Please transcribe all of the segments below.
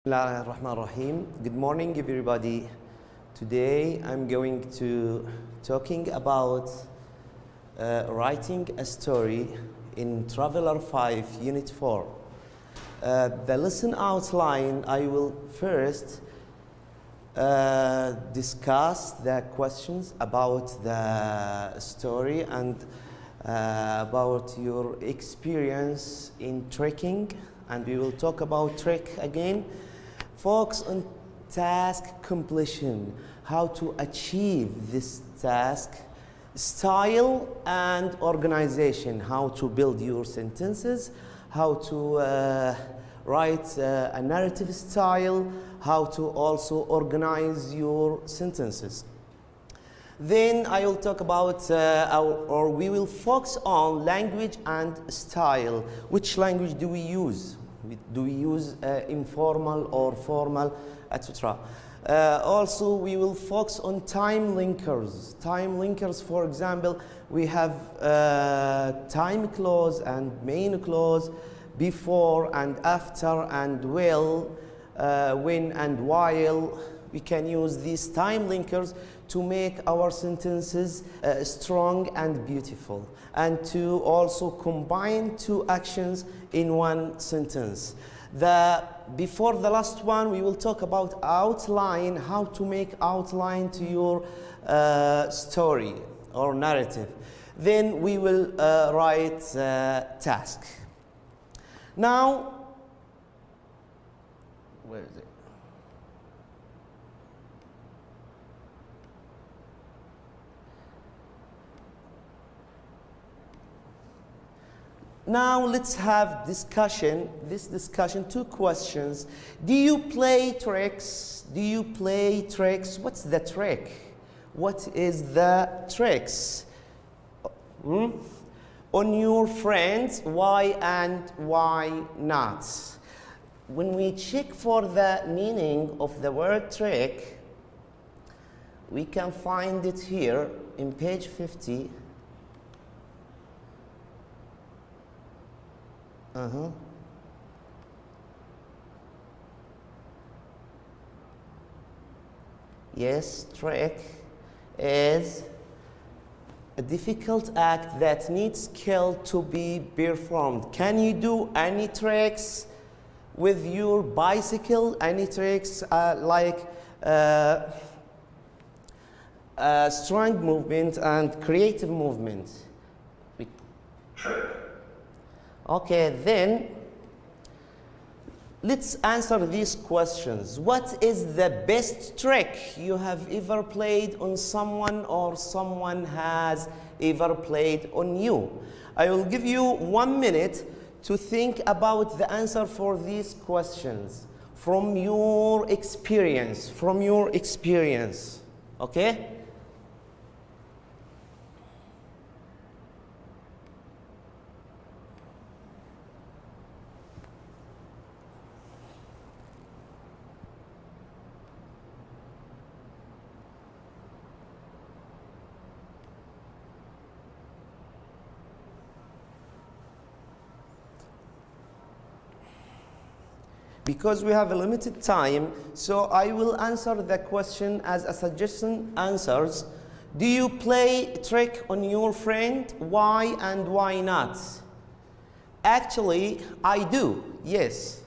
Bismillahirrahmanirrahim. Good morning, everybody. Today I'm going to talking about writing a story in Traveler 5, Unit 4. The lesson outline, I will first discuss the questions about the story and about your experience in trekking, and we will talk about trek again. Focus on task completion, how to achieve this task, style and organization, how to build your sentences, how to write a narrative style, how to also organize your sentences. Then I will talk about, or we will focus on language and style. Which language do we use? Do we use informal or formal, etc. Also, we will focus on time linkers. Time linkers, for example, we have time clause and main clause, before and after and well, when and while. We can use these time linkers to make our sentences strong and beautiful, and to also combine two actions in one sentence. Before the last one, we will talk about outline, how to make outline to your story or narrative. Then we will write task. Now, where is it? Now let's have discussion. This discussion, two questions. Do you play tricks? Do you play tricks? What's the trick? What is the tricks? On your friends, why and why not? When we check for the meaning of the word trick, we can find it here in page 50. Yes, trick is a difficult act that needs skill to be performed. Can you do any tricks with your bicycle? Any tricks like strong movement and creative movement? Okay, then let's answer these questions. What is the best trick you have ever played on someone or someone has ever played on you? I will give you 1 minute to think about the answer for these questions from your experience, okay? Because we have a limited time, so I will answer the question as a suggestion answers. Do you play a trick on your friend? Why and why not? Actually, I do, yes.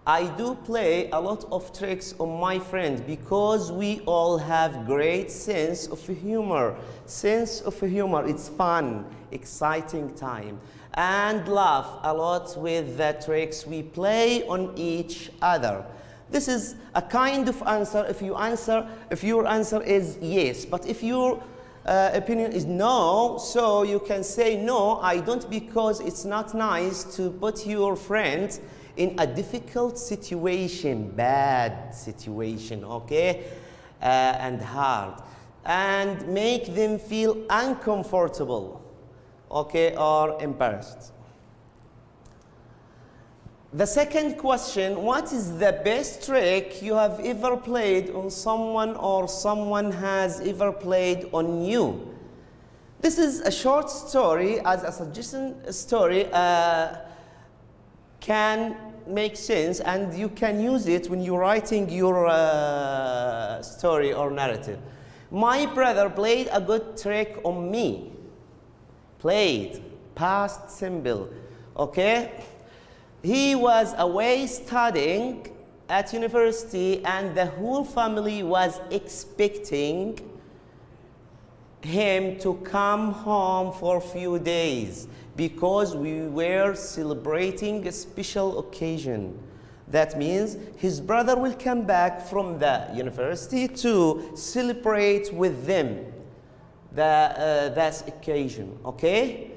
I do play a lot of tricks on my friend because we all have great sense of humor. It's fun, exciting time. And laugh a lot with the tricks we play on each other. This is a kind of answer if your answer is yes. But if your opinion is no, so you can say no, I don't, because it's not nice to put your friend in a difficult situation, bad situation, okay, and hard, and make them feel uncomfortable, okay, or embarrassed. The second question, what is the best trick you have ever played on someone or someone has ever played on you? This is a short story as a suggestion story. can make sense and you can use it when you're writing your story or narrative. My brother played a good trick on me. Played, past simple, okay? He was away studying at university and the whole family was expecting him to come home for a few days because we were celebrating a special occasion. That means his brother will come back from the university to celebrate with them that occasion, okay?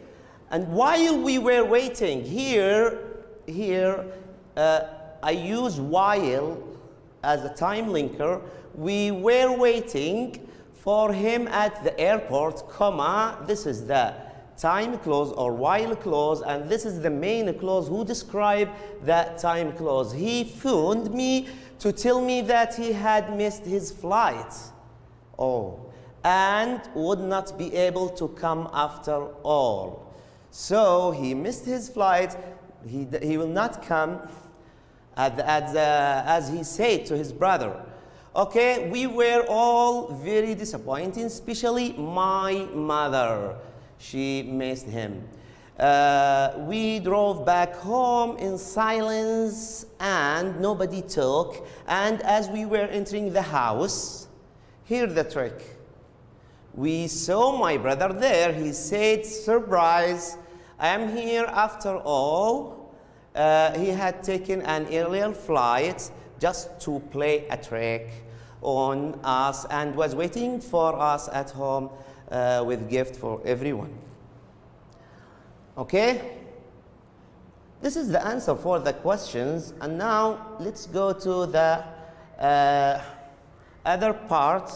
And while we were waiting, here I use while as a time linker. We were waiting for him at the airport, comma, this is the time clause or while clause, and this is the main clause who describe that time clause. He phoned me to tell me that he had missed his flight. Oh, and would not be able to come after all. So he missed his flight. He will not come as he said to his brother. Okay, we were all very disappointed, especially my mother. She missed him. We drove back home in silence and nobody talked. And as we were entering the house, here's the trick. We saw my brother there. He said, surprise, I am here after all. He had taken an earlier flight just to play a trick on us and was waiting for us at home with gift for everyone. Okay? This is the answer for the questions. And now let's go to the other part.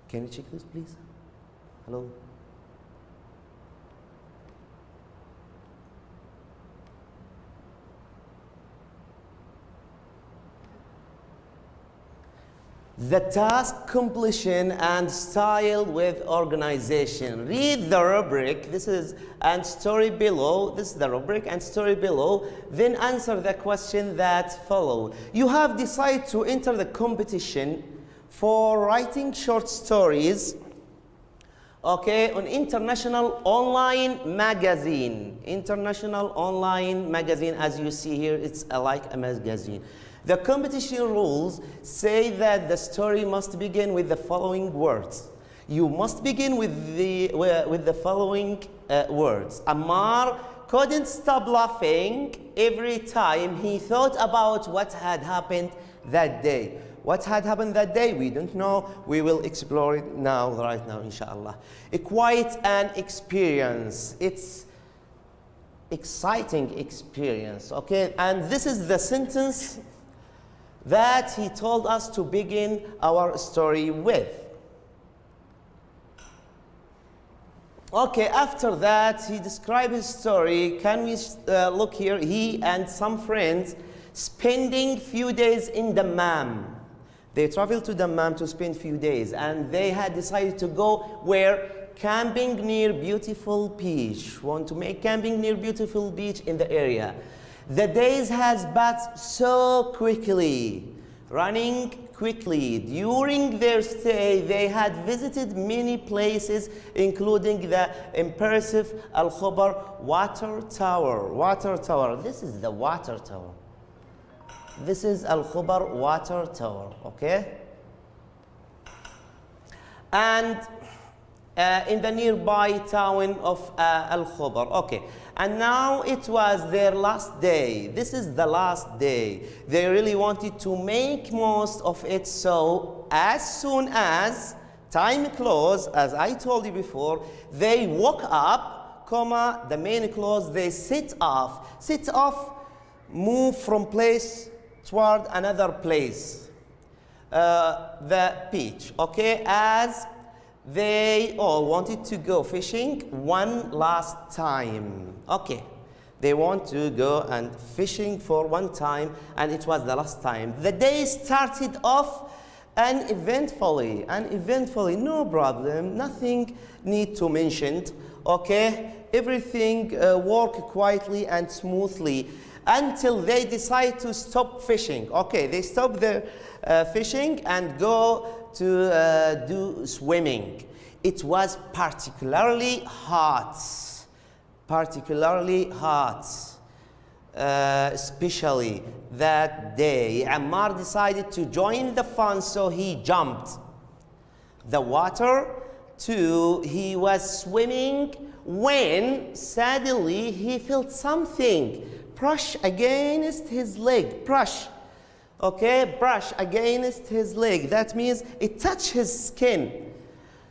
Can you check this, please? Hello? The task completion and style with organization. Read the rubric, this is, and story below. This is the rubric and story below. Then answer the question that follow. You have decided to enter the competition for writing short stories, okay, on International Online Magazine. International Online Magazine, as you see here, it's like a magazine. The competition rules say that the story must begin with the following words. You must begin with the following words. Ammar couldn't stop laughing every time he thought about what had happened that day. What had happened that day, we don't know. We will explore it now, right now, inshallah. Quite an experience. It's exciting experience, okay? And this is the sentence that he told us to begin our story with. Okay, after that, he described his story. Can we look here? He and some friends spending few days in Dammam. They traveled to Dammam to spend few days, and they had decided to go where? Camping near beautiful beach. Want to make camping near beautiful beach in the area. The days has passed so quickly, running quickly. During their stay, they had visited many places, including the impressive Al-Khubar water tower. Water tower. This is the water tower. This is Al-Khubar water tower, okay? And in the nearby town of Al-Khubar, okay. And now it was their last day. This is the last day. They really wanted to make most of it, so as soon as time closed, as I told you before, they woke up, comma, the main clause, they set off. Set off, move from place toward another place, the beach, okay, as they all wanted to go fishing one last time. Okay, they want to go and fishing for one time, and it was the last time. The day started off uneventfully, no problem, nothing need to mention. Okay, everything worked quietly and smoothly until they decide to stop fishing. Okay, they stop their fishing and go to do swimming. It was particularly hot, especially that day. Ammar decided to join the fun, so he jumped the water too. He was swimming when suddenly he felt something brush against his leg. Brush against his leg. That means it touched his skin.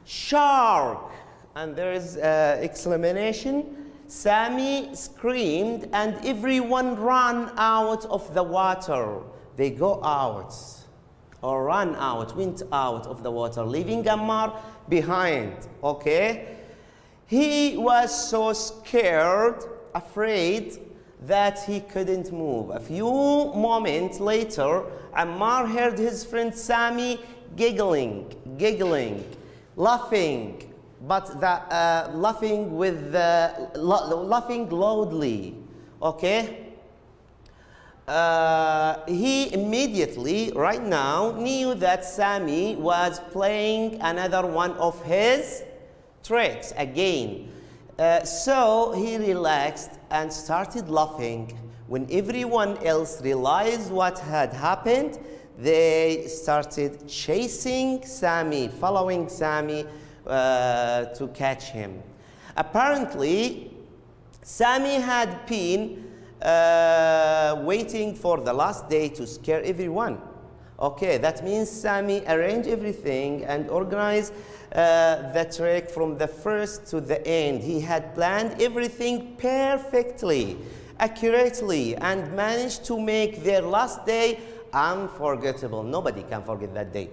Shark! And there is exclamation. Sami screamed and everyone ran out of the water. They go out or ran out, went out of the water, leaving Ammar behind. Okay? He was so scared, afraid, that he couldn't move. A few moments later, Ammar heard his friend Sami giggling, laughing, but laughing loudly. Okay? He immediately, right now, knew that Sami was playing another one of his tricks again. So he relaxed and started laughing. When everyone else realized what had happened, they started chasing Sami, following Sami to catch him. Apparently, Sami had been waiting for the last day to scare everyone. Okay, that means Sami arranged everything and organized the trick from the first to the end. He had planned everything perfectly, accurately, and managed to make their last day unforgettable. Nobody can forget that day.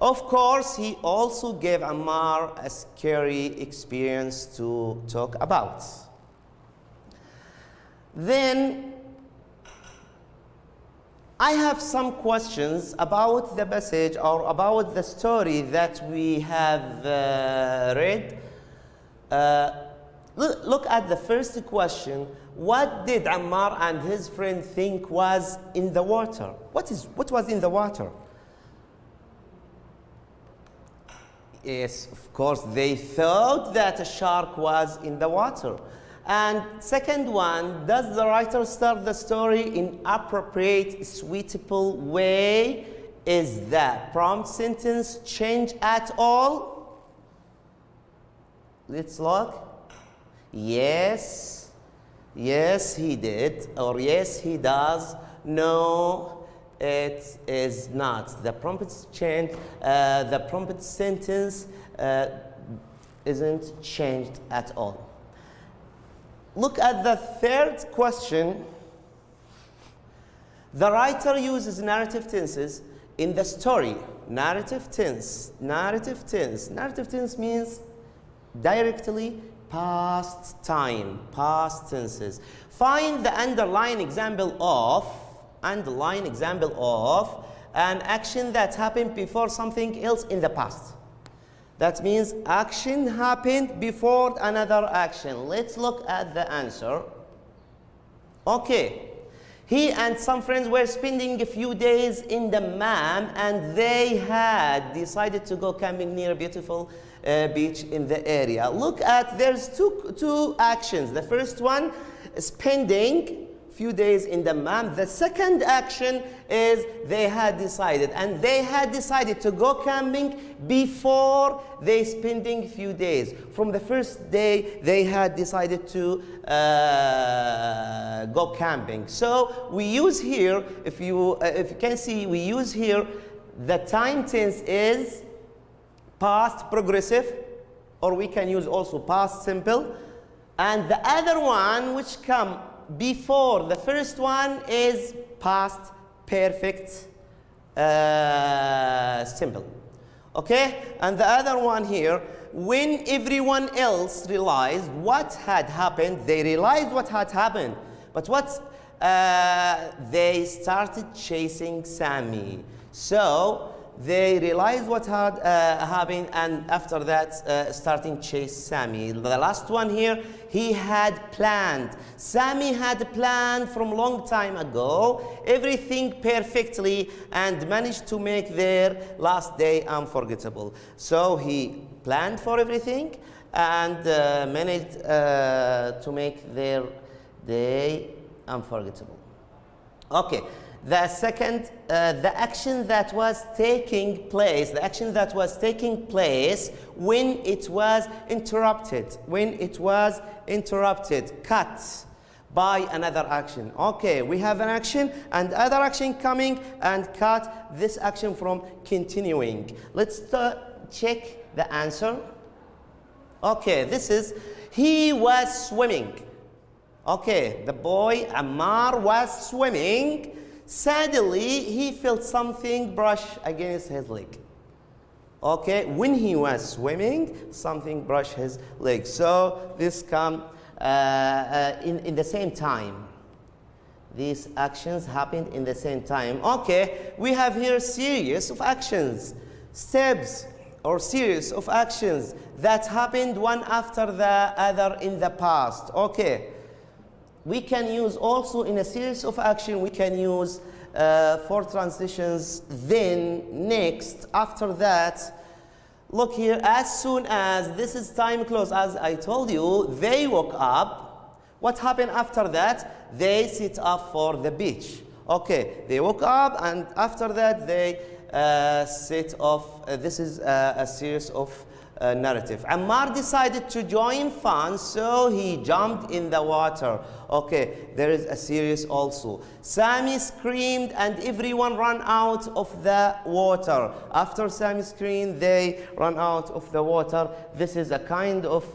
Of course, he also gave Ammar a scary experience to talk about. Then, I have some questions about the passage or about the story that we have read. Look at the first question. What did Ammar and his friend think was in the water? What was in the water? Yes, of course, they thought that a shark was in the water. And second one, does the writer start the story in appropriate, suitable way? Is the prompt sentence changed at all? Let's look. Yes. Yes, he did. Or yes, he does. No, it is not. The prompt change. The prompt sentence isn't changed at all. Look at the third question. The writer uses narrative tenses in the story. Narrative tense. Narrative tense. Narrative tense means directly past time, past tenses. Find the underlying example of an action that happened before something else in the past. That means action happened before another action. Let's look at the answer. Okay. He and some friends were spending a few days in the Dammam, and they had decided to go camping near a beautiful beach in the area. Look at, there's two actions. The first one, spending few days in the Dammam. The second action is they had decided, and they had decided to go camping before they spending few days. From the first day, they had decided to go camping. So we use here, if you can see, we use here the time tense is past progressive, or we can use also past simple, and the other one which come before the first one is past perfect simple. Okay? And the other one here, when everyone else realized what had happened, they realized what had happened. But they started chasing Sami. So they realized what had happened, and after that starting chase Sammy. The last one here, he had planned. Sammy had planned from long time ago everything perfectly and managed to make their last day unforgettable. So he planned for everything and managed to make their day unforgettable. Okay. The second, the action that was taking place, when it was interrupted, cut by another action. Okay, we have an action and other action coming and cut this action from continuing. Let's check the answer. Okay, this is, he was swimming. Okay, the boy Ammar was swimming. Suddenly, he felt something brush against his leg. Okay, when he was swimming, something brushed his leg. So this come in the same time. These actions happened in the same time. Okay, we have here series of actions, steps or series of actions that happened one after the other in the past. Okay. We can use also in a series of action, we can use for transitions, then, next, after that. Look here, as soon as this is time close, as I told you, they woke up. What happened after that? They set up for the beach. Okay, they woke up and after that they set off. This is a series of narrative. Ammar decided to join fun, so he jumped in the water. Okay, there is a series also. Sammy screamed and everyone ran out of the water. After Sammy screamed, they ran out of the water. This is a kind of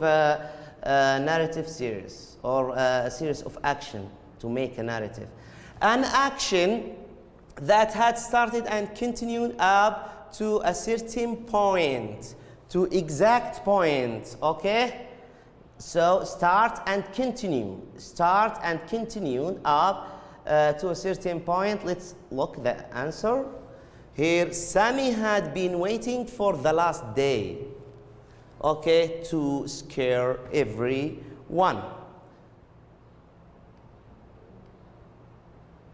narrative series or a series of action to make a narrative. An action that had started and continued up to a certain point. To exact point, okay? So start and continue up to a certain point. Let's look at the answer. Here, Sammy had been waiting for the last day, okay, to scare everyone.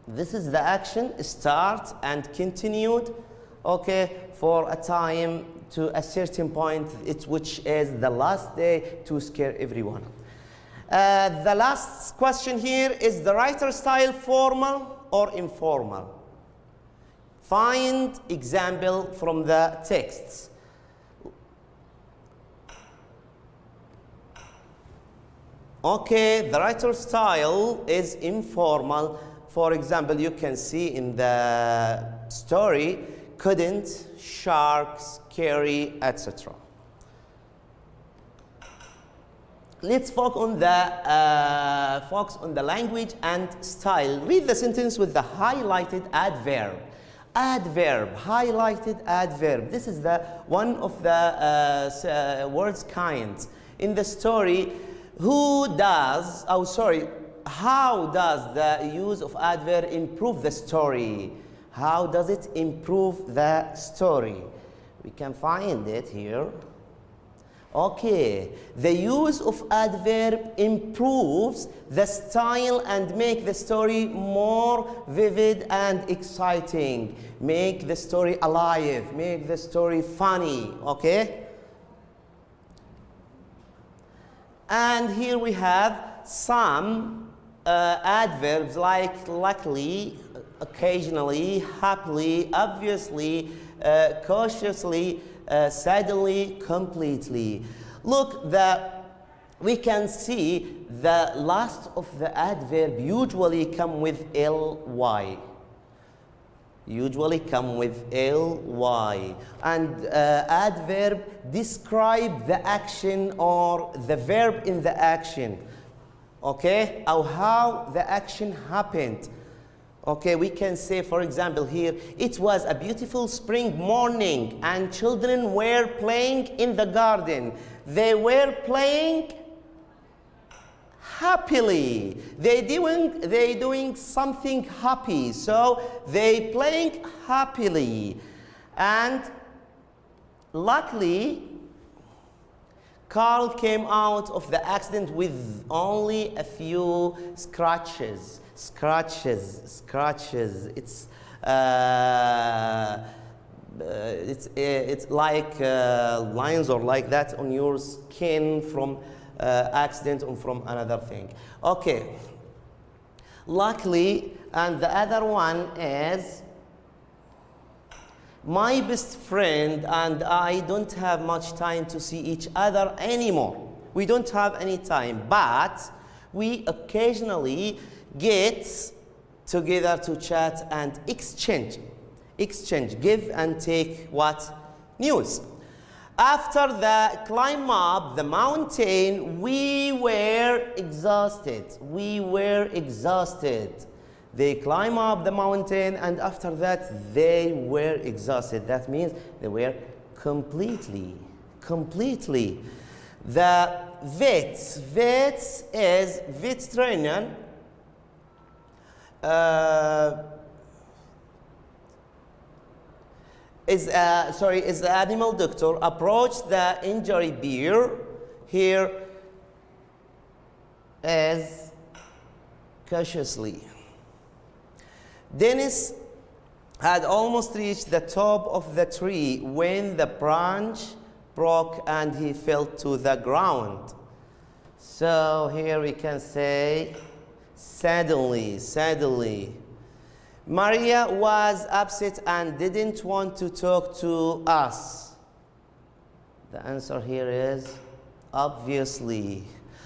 This is the action, start and continued, okay, for a time to a certain point, which is the last day to scare everyone. The last question here is the writer style formal or informal? Find example from the texts. Okay, the writer style is informal. For example, you can see in the story, couldn't, shark, scary, etc. Let's focus on the language and style. Read the sentence with the highlighted adverb. Adverb, highlighted adverb. This is the one of the words kind. In the story, how does the use of adverb improve the story? How does it improve the story? We can find it here. Okay, the use of adverb improves the style and make the story more vivid and exciting. Make the story alive, make the story funny, okay? And here we have some adverbs like luckily, occasionally, happily, obviously, cautiously, suddenly, completely. Look, we can see the last of the adverb usually come with ly. Usually come with ly. And adverb describe the action or the verb in the action. Okay? Or how the action happened. Okay, we can say, for example, here, it was a beautiful spring morning and children were playing in the garden. They were playing happily. They doing something happy, so they playing happily. And luckily, Carl came out of the accident with only a few scratches. It's like lines or like that on your skin from accident or from another thing. Okay. Luckily, and the other one is my best friend and I don't have much time to see each other anymore. We don't have any time, but we occasionally get together to chat and exchange, give and take what? News. After the climb up the mountain, we were exhausted. They climb up the mountain, and after that, they were exhausted. That means they were completely. The vet is veterinarian. Is the animal doctor approached the injured bear. Here is cautiously. Dennis had almost reached the top of the tree when the branch broke and he fell to the ground. So here we can say suddenly. Maria was upset and didn't want to talk to us. The answer here is obviously.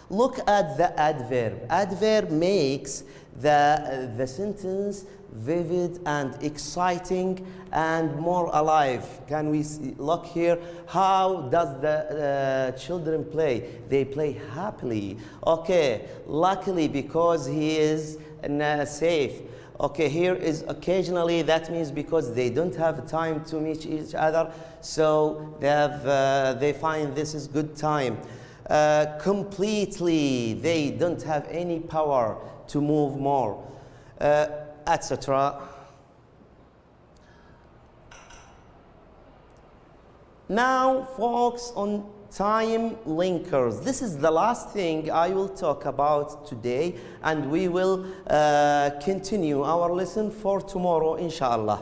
Look at the adverb. Adverb makes the sentence vivid and exciting and more alive. Can we look here? How does the children play? They play happily. Okay, luckily because he is safe. Okay, here is occasionally. That means because they don't have time to meet each other, so they find this is good time. Completely, they don't have any power to move more, etc. Now, focus on time linkers. This is the last thing I will talk about today, and we will continue our lesson for tomorrow, inshallah.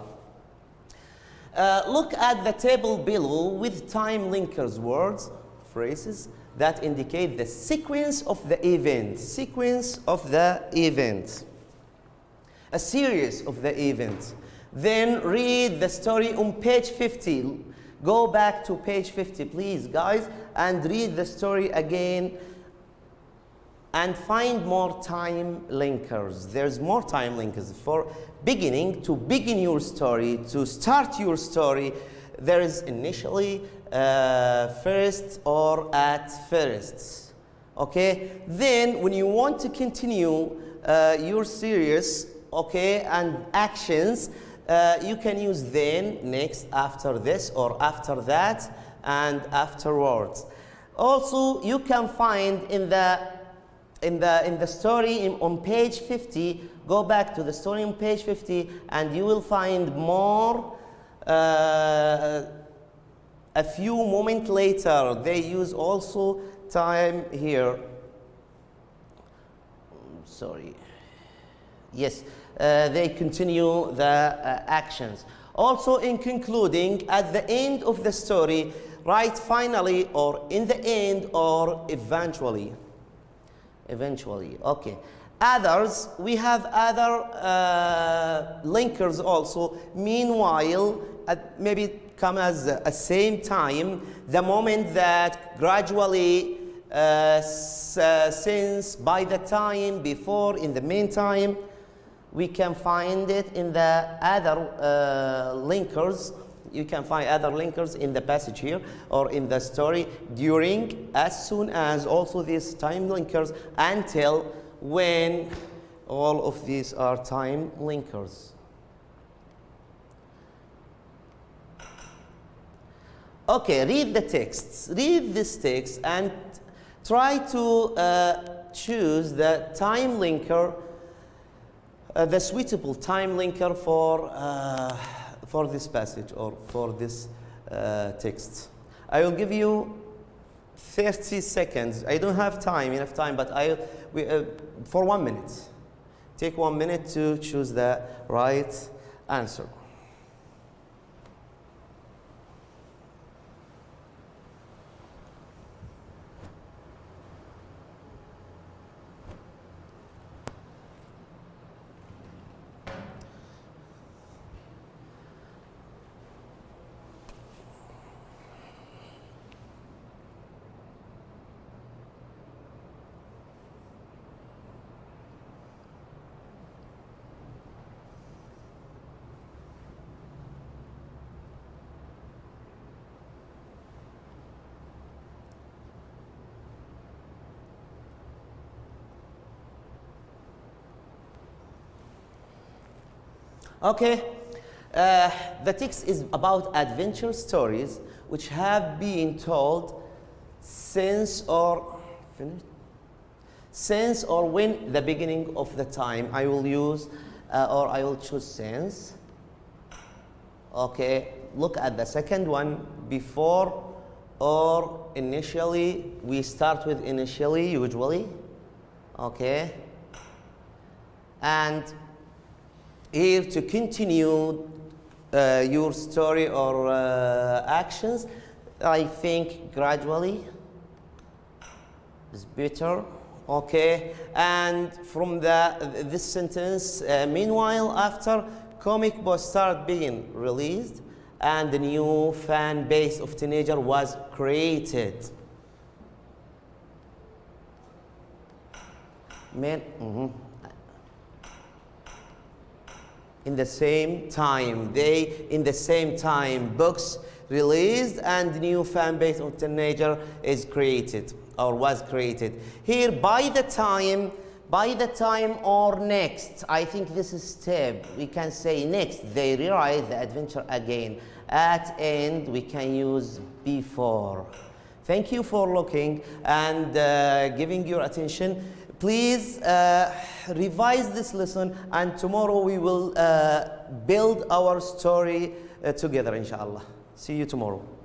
Look at the table below with time linkers, words, phrases that indicate the sequence of the event. A series of the events. Then read the story on page 50. Go back to page 50, please, guys, and read the story again and find more time linkers. There's more time linkers. For beginning, to begin your story, to start your story, there is initially, first, or at first. Okay? Then, when you want to continue your series, okay, and actions, you can use then, next, after this, or after that, and afterwards. Also, you can find in the story on page 50. Go back to the story on page 50, and you will find more. A few moments later, they use also time here. Sorry. Yes, they continue the actions. Also, in concluding, at the end of the story, write finally, or in the end, or eventually. Okay. Others, we have other linkers also. Meanwhile, maybe come as a same time, the moment that gradually, since, by the time, before, in the meantime, we can find it in the other linkers. You can find other linkers in the passage here or in the story. During, as soon as, also these time linkers, until, when. All of these are time linkers. Okay, read the texts. Read this text and try to choose the time linker, the suitable time linker for this passage or for this text. I will give you 30 seconds. I don't have enough time, but for 1 minute. Take 1 minute to choose the right answer. Okay, the text is about adventure stories which have been told since or when the beginning of the time. I will use or I will choose since. Okay, look at the second one, before or initially. We start with initially usually. Okay, and here to continue your story or actions, I think gradually is better. Okay, and from this sentence, meanwhile, after comic books started being released and the new fan base of teenager was created. In the same time, books released and new fan base of teenager is created or was created. Here, by the time or next, I think this is step. We can say next, they rewrite the adventure again. At end, we can use before. Thank you for looking and giving your attention. Please revise this lesson, and tomorrow we will build our story together, inshallah. See you tomorrow.